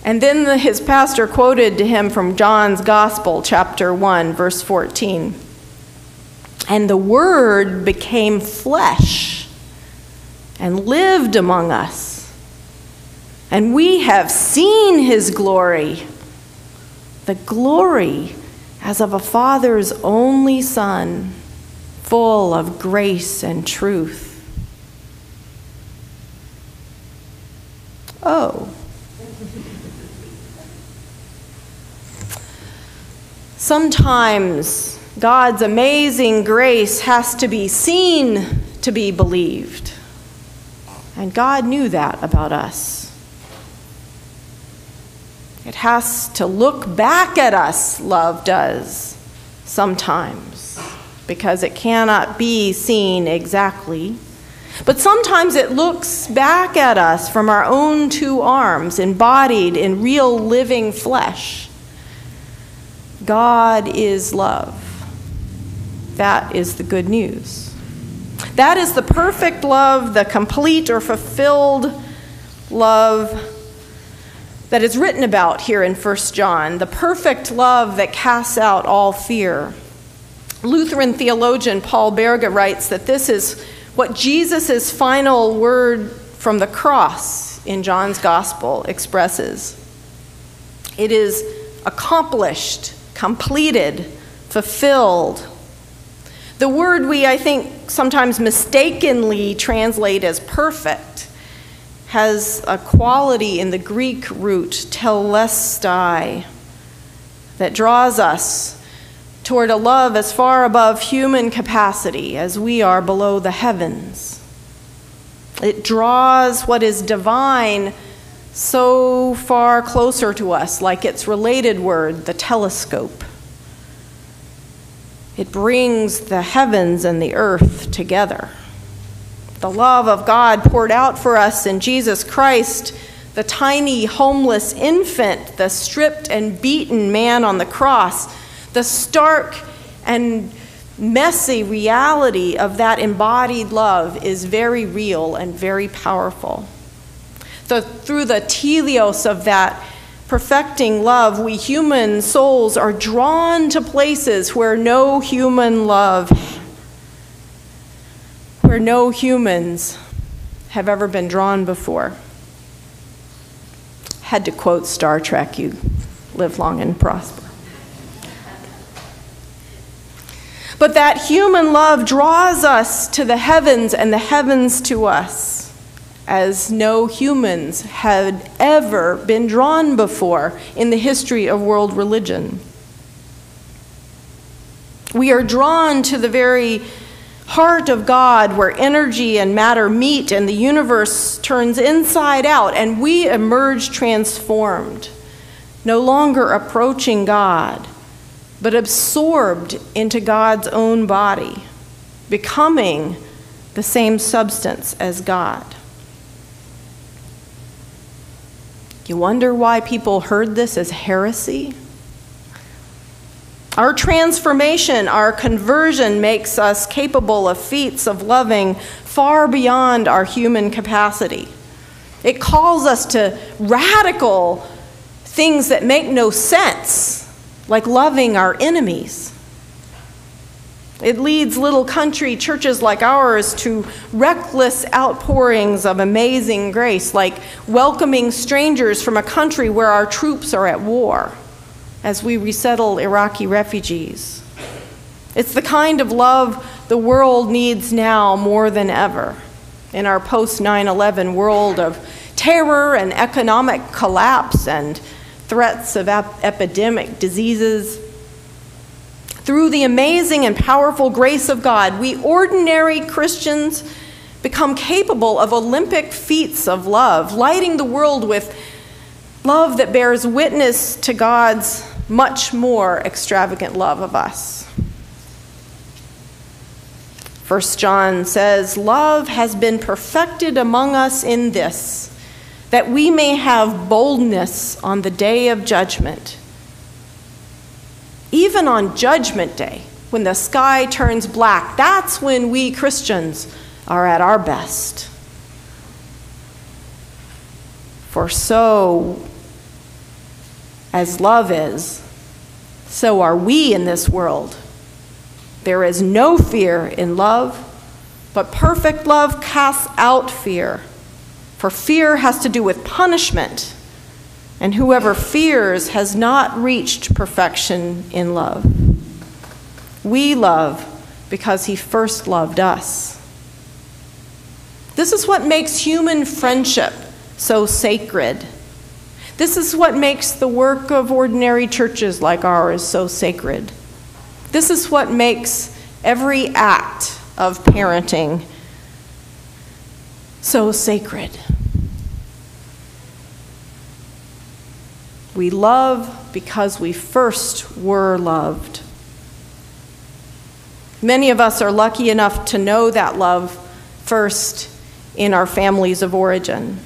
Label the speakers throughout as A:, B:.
A: And then his pastor quoted to him from John's Gospel, chapter 1, verse 14. And the Word became flesh and lived among us. And we have seen his glory, the glory as of a Father's only Son, full of grace and truth. Oh. Sometimes God's amazing grace has to be seen to be believed. And God knew that about us. It has to look back at us, love does, sometimes, because it cannot be seen exactly. But sometimes it looks back at us from our own two arms, embodied in real living flesh. God is love. That is the good news. That is the perfect love, the complete or fulfilled love that is written about here in 1 John, the perfect love that casts out all fear. Lutheran theologian Paul Berge writes that this is what Jesus' final word from the cross in John's Gospel expresses. It is accomplished, completed, fulfilled. The word we, I think, sometimes mistakenly translate as perfect has a quality in the Greek root, telestai, that draws us toward a love as far above human capacity as we are below the heavens. It draws what is divine so far closer to us, like its related word, the telescope. It brings the heavens and the earth together. The love of God poured out for us in Jesus Christ, the tiny homeless infant, the stripped and beaten man on the cross, the stark and messy reality of that embodied love is very real and very powerful. Through the teleos of that perfecting love, we human souls are drawn to places where no humans have ever been drawn before. Had to quote Star Trek, you live long and prosper. But that human love draws us to the heavens and the heavens to us, as no humans had ever been drawn before in the history of world religion. We are drawn to the very heart of God, where energy and matter meet and the universe turns inside out, and we emerge transformed, no longer approaching God, but absorbed into God's own body, becoming the same substance as God. You wonder why people heard this as heresy? Our transformation, our conversion makes us capable of feats of loving far beyond our human capacity. It calls us to radical things that make no sense, like loving our enemies. It leads little country churches like ours to reckless outpourings of amazing grace, like welcoming strangers from a country where our troops are at war as we resettle Iraqi refugees. It's the kind of love the world needs now more than ever in our post-9/11 world of terror and economic collapse and threats of epidemic diseases. Through the amazing and powerful grace of God, we ordinary Christians become capable of Olympic feats of love, lighting the world with love that bears witness to God's much more extravagant love of us. 1 John says, "Love has been perfected among us in this, that we may have boldness on the day of judgment." Even on Judgment Day, when the sky turns black, that's when we Christians are at our best. For so as love is, so are we in this world. There is no fear in love, but perfect love casts out fear. For fear has to do with punishment, and whoever fears has not reached perfection in love. We love because he first loved us. This is what makes human friendship so sacred. This is what makes the work of ordinary churches like ours so sacred. This is what makes every act of parenting so sacred. We love because we first were loved. Many of us are lucky enough to know that love first in our families of origin.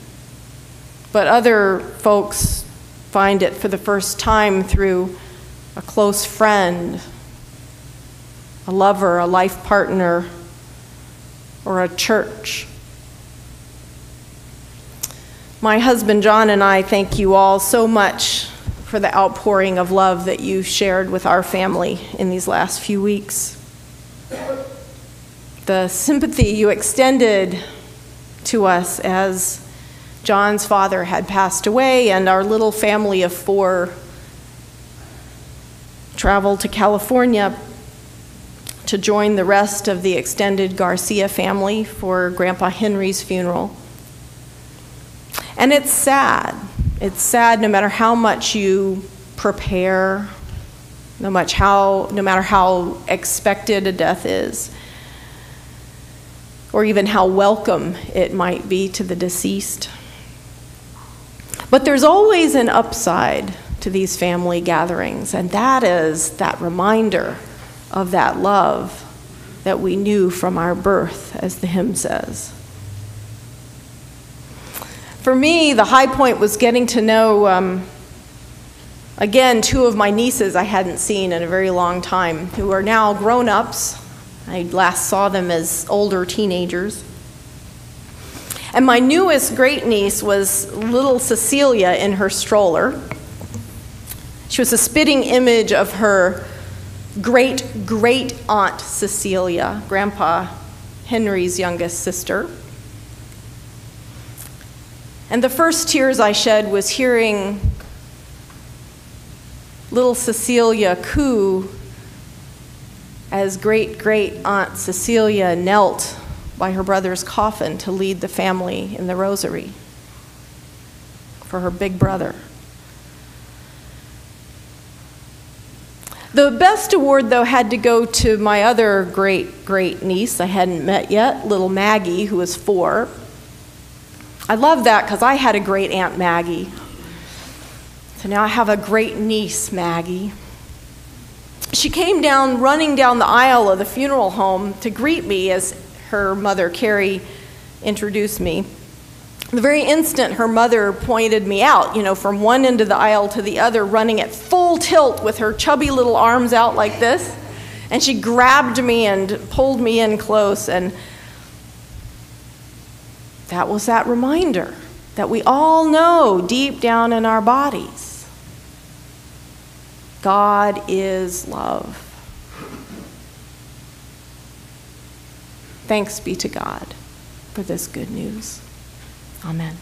A: But other folks find it for the first time through a close friend, a lover, a life partner, or a church. My husband John and I thank you all so much for the outpouring of love that you shared with our family in these last few weeks. The sympathy you extended to us as John's father had passed away and our little family of 4 traveled to California to join the rest of the extended Garcia family for Grandpa Henry's funeral. And it's sad. It's sad no matter how much you prepare, no matter how expected a death is, or even how welcome it might be to the deceased. But there's always an upside to these family gatherings, and that is that reminder of that love that we knew from our birth, as the hymn says. For me, the high point was getting to know, again, 2 of my nieces I hadn't seen in a very long time, who are now grown-ups. I last saw them as older teenagers. And my newest great niece was little Cecilia in her stroller. She was a spitting image of her great-great-aunt Cecilia, Grandpa Henry's youngest sister. And the first tears I shed was hearing little Cecilia coo as great-great-aunt Cecilia knelt by her brother's coffin to lead the family in the rosary for her big brother. The best award, though, had to go to my other great-great niece I hadn't met yet, little Maggie, who was 4. I love that because I had a great Aunt Maggie. So now I have a great niece, Maggie. She came down, running down the aisle of the funeral home to greet me as her mother, Carrie, introduced me. The very instant her mother pointed me out, from one end of the aisle to the other, running at full tilt with her chubby little arms out like this, and she grabbed me and pulled me in close, and that was that reminder that we all know deep down in our bodies. God is love. Thanks be to God for this good news. Amen.